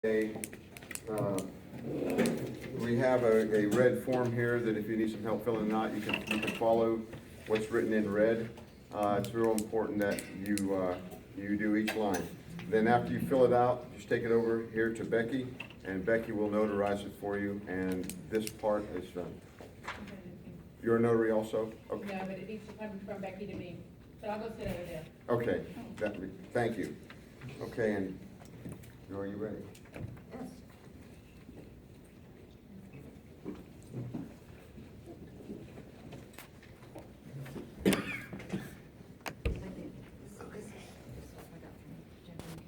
We have a red form here that if you need some help filling it out, you can follow what's written in red. It's real important that you do each line. Then after you fill it out, just take it over here to Becky, and Becky will notarize it for you, and this part is done. You're a notary also? Okay. No, but it needs to come from Becky to me, so I'll go sit over there. Okay, thank you. Okay, and are you ready? Yes.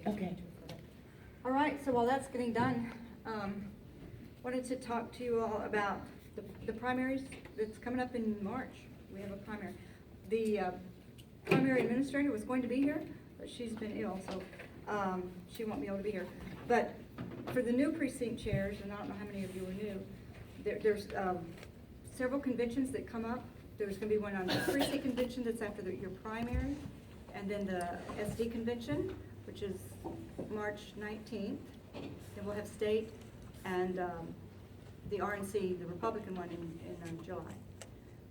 Okay. All right, so while that's getting done, wanted to talk to you all about the primaries that's coming up in March. We have a primary. The primary administrator was going to be here, but she's been ill, so she won't be able to be here. But for the new precinct chairs, and I don't know how many of you are new, there's several conventions that come up. There's going to be one on the precinct convention that's after your primary, and then the SD convention, which is March 19th. Then we'll have state and the RNC, the Republican one, in July.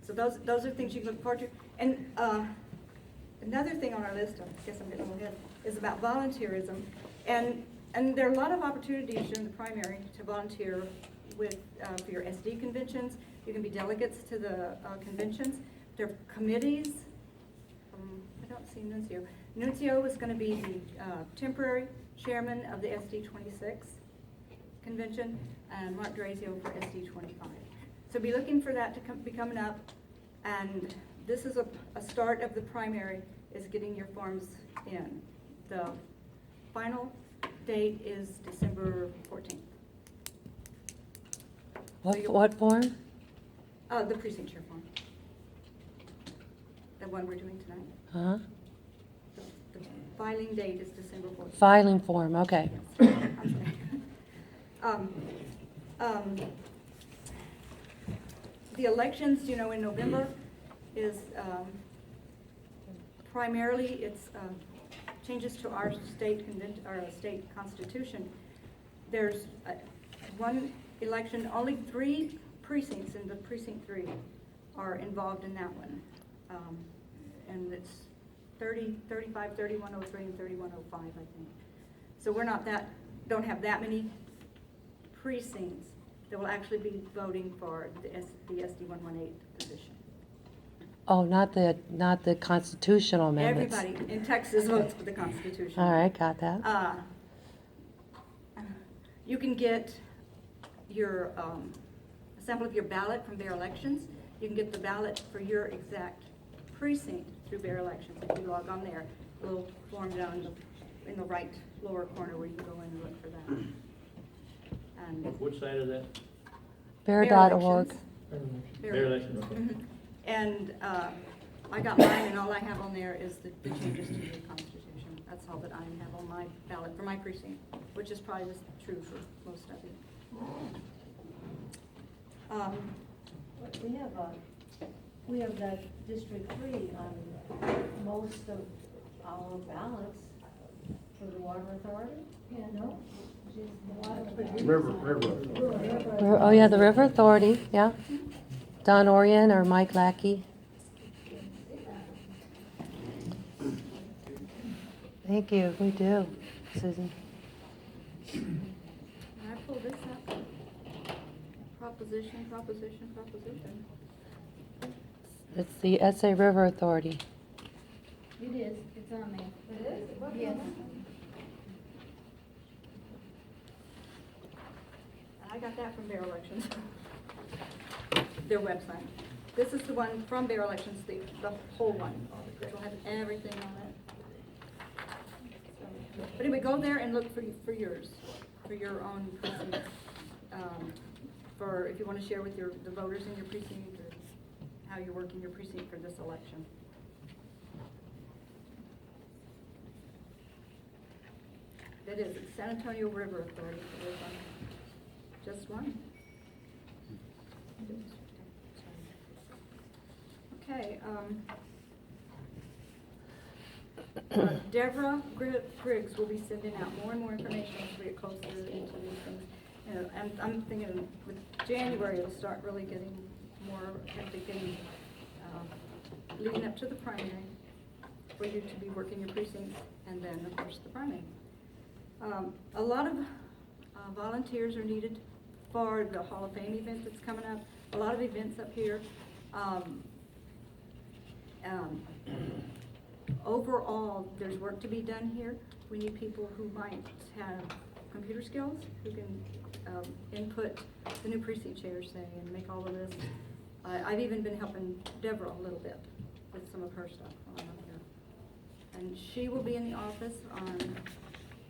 So those are things you can look forward to. And another thing on our list, I guess I'm getting a little ahead, is about volunteerism. And there are a lot of opportunities during the primary to volunteer with for your SD conventions. You can be delegates to the conventions. There are committees. I don't see Nuncio. Nuncio is going to be the temporary chairman of the SD 26 convention, and Mark Drazio for SD 25. So be looking for that to be coming up. And this is a start of the primary, is getting your forms in. The final date is December 14th. What form? The precinct chair form. The one we're doing tonight. Uh-huh. The filing date is December 14th. Filing form, okay. Yes. I'm sorry. The elections, in November is primarily it's changes to our state state constitution. There's one election, only 3 precincts in the precinct 3 are involved in that one, and it's 30, 35, 3103, and 3105, I think. So we're don't have that many precincts that will actually be voting for the SD 118 position. Oh, not the constitutional amendments. Everybody in Texas votes for the Constitution. All right, got that. You can get your a sample of your ballot from Bear Elections. You can get the ballot for your exact precinct through Bear Elections. If you log on there, a little form down in the right lower corner where you can go in and look for that. And Which side is that? Bear.org. Bear elections, okay. Mhm. And I got mine, and all I have on there is the changes to the Constitution. That's all that I have on my ballot for my precinct, which is probably true for most of it. We have that District 3 on most of our ballots for the Water Authority. Yeah, no? Just the Water. Oh, yeah, the River Authority, yeah. Don Orion or Mike Lackey. Thank you, we do, Susan. When I pull this up, proposition. It's the SA River Authority. It is, it's on there. It is? Yes. I got that from Bear Elections, their website. This is the one from Bear Elections, the whole one, which will have everything on it. So, but anyway, go there and look for yours, for your own precinct, for if you want to share with the voters in your precinct, or how you're working your precinct for this election. It is, it's San Antonio River Authority. Just one. Okay. Deborah Griggs will be sending out more and more information as we get closer into these things. And I'm thinking with January, it'll start really getting more hectic and leading up to the primary for you to be working your precincts, and then, of course, the primary. A lot of volunteers are needed for the Hall of Fame event that's coming up. A lot of events up here. Overall, there's work to be done here. We need people who might have computer skills, who can input the new precinct chairs, say, and make all of this. I've even been helping Deborah a little bit with some of her stuff while I'm up here. And she will be in the office on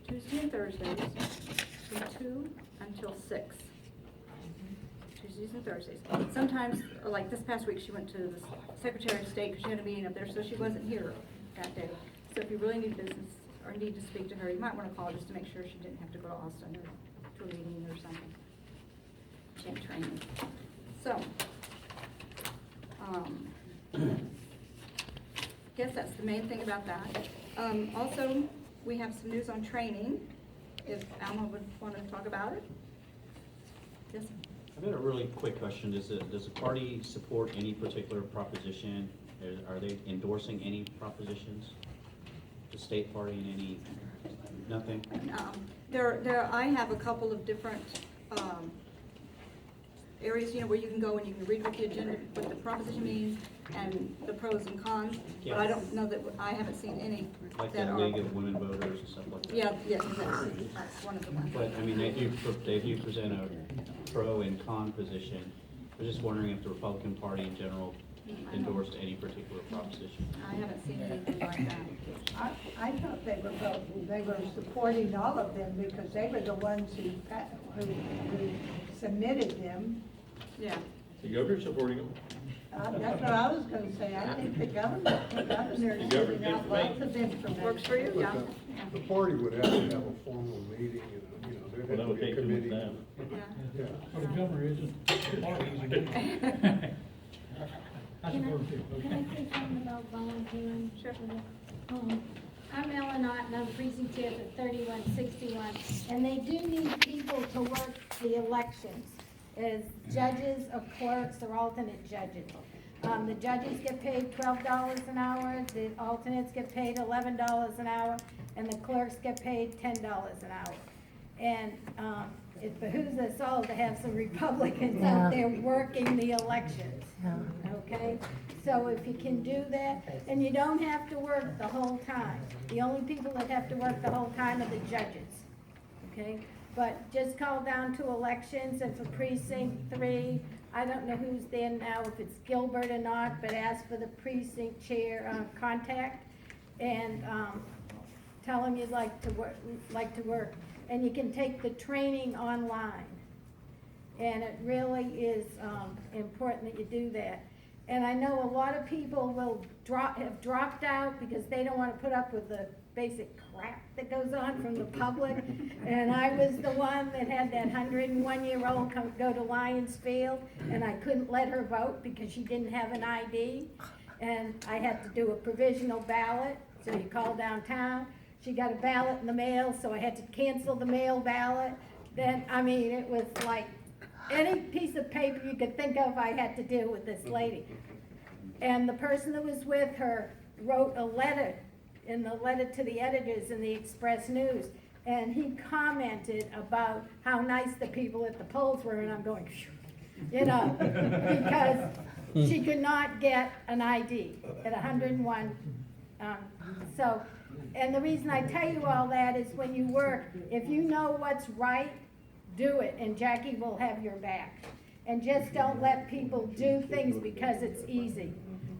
Tuesday and Thursdays from 2 until 6. Tuesdays and Thursdays. Sometimes, like this past week, she went to the Secretary of State because she had a meeting up there, so she wasn't here that day. So if you really need business or need to speak to her, you might want to call just to make sure she didn't have to go to Austin or to a meeting or something. She had training. So, guess that's the main thing about that. Also, we have some news on training, if Alma would want to talk about it. Yes, sir. I've got a really quick question. Does the party support any particular proposition? Are they endorsing any propositions? The state party in any, nothing? I have a couple of different areas, where you can go and you can read what the agenda, what the proposition means, and the pros and cons. But I don't know that, I haven't seen any Like that the are. League of Women Voters and stuff like that? Yeah, that's one of the ones. But, I mean, they do present a pro and con position. I was just wondering if the Republican Party in general endorsed any particular proposition. I haven't seen anything like that. I thought they were supporting all of them because they were the ones who submitted them. Yeah. The governor's supporting them. That's what I was gonna say. I think the governor is sending out lots of information. Works for you, yeah. The party would have to have a formal meeting, there'd Well, that have to would be a take too much committee. time. Yeah. Yeah. Well, the governor isn't. I Can support it, I okay. say something about volunteering? Sure. I'm Ellen Ott, and I'm precinct chair for 3161, and they do need people to work the elections as judges or clerks or alternate judges. The judges get paid $12 an hour, the alternates get paid $11 an hour, and the clerks get paid $10 an hour. And it behooves us all to have some Republicans out there working the elections. Okay, so if you can do that, and you don't have to work the whole time. The only people that have to work the whole time are the judges, okay? But just call down to elections, and for precinct 3, I don't know who's there now, if it's Gilbert or not, but ask for the precinct chair contact, and tell them you'd like to work. And you can take the training online. And it really is important that you do that. And I know a lot of people have dropped out because they don't want to put up with the basic crap that goes on from the public. And I was the one that had that 101-year-old go to Lions Field, and I couldn't let her vote because she didn't have an ID. And I had to do a provisional ballot, so you call downtown. She got a ballot in the mail, so I had to cancel the mail ballot. Then, I mean, it was like any piece of paper you could think of, I had to deal with this lady. And the person that was with her wrote a letter, in the letter to the editors in the Express News, and he commented about how nice the people at the polls were, and I'm going, because she could not get an ID at 101. And the reason I tell you all that is when you work, if you know what's right, do it, and Jackie will have your back. And just don't let people do things because it's easy.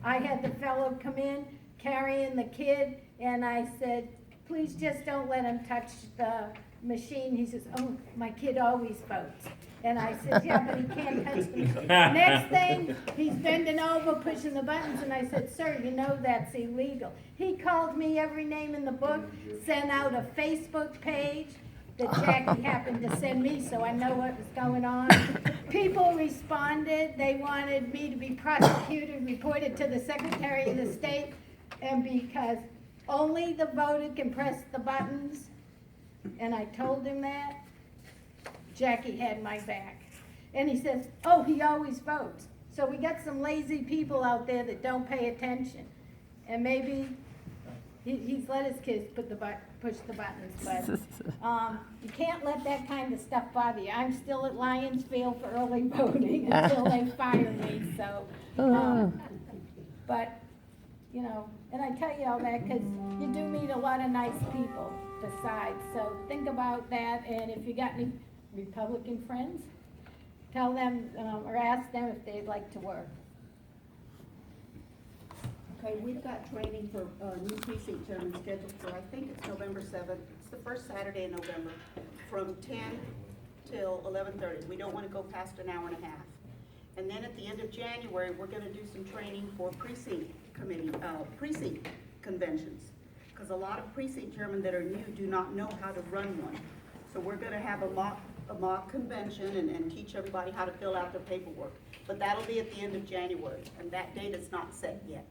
I had the fellow come in carrying the kid, and I said, please just don't let him touch the machine. He says, oh, my kid always votes. And I said, yeah, but he can't touch the machine. Next thing, he's bending over, pushing the buttons, and I said, sir, you know that's illegal. He called me every name in the book, sent out a Facebook page that Jackie happened to send me, so I know what was going on. People responded. They wanted me to be prosecuted, reported to the Secretary of the State, and because only the voted can press the buttons, and I told him that, Jackie had my back. And he says, oh, he always votes. So we got some lazy people out there that don't pay attention. And maybe he's let his kids push the buttons, but, you can't let that kind of stuff bother you. I'm still at Lionsfield for early voting until they fire me, so, but, you know, and I tell you all that because you do meet a lot of nice people besides, so think about that, and if you got any Republican friends, tell them, or ask them if they'd like to work. Okay, we've got training for, new precinct chairman scheduled for, I think it's November 7th. It's the first Saturday in November, from 10 till 11:30. We don't want to go past an hour and a half. And then at the end of January, we're gonna do some training for precinct committee, precinct conventions. Because a lot of precinct chairmen that are new do not know how to run one. So we're gonna have a mock convention and teach everybody how to fill out their paperwork. But that'll be at the end of January, and that date is not set yet.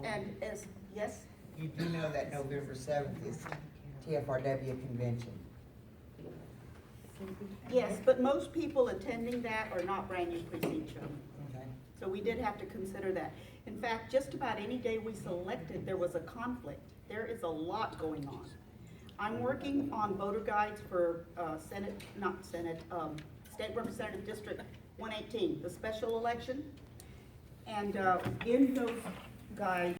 And as, yes? You do know that November 7th is TFRW convention. Yes, but most people attending that are not brand new precinct chairmen. Okay. So we did have to consider that. In fact, just about any day we selected, there was a conflict. There is a lot going on. I'm working on voter guides for State Representative District 118, the special election. And in those guides,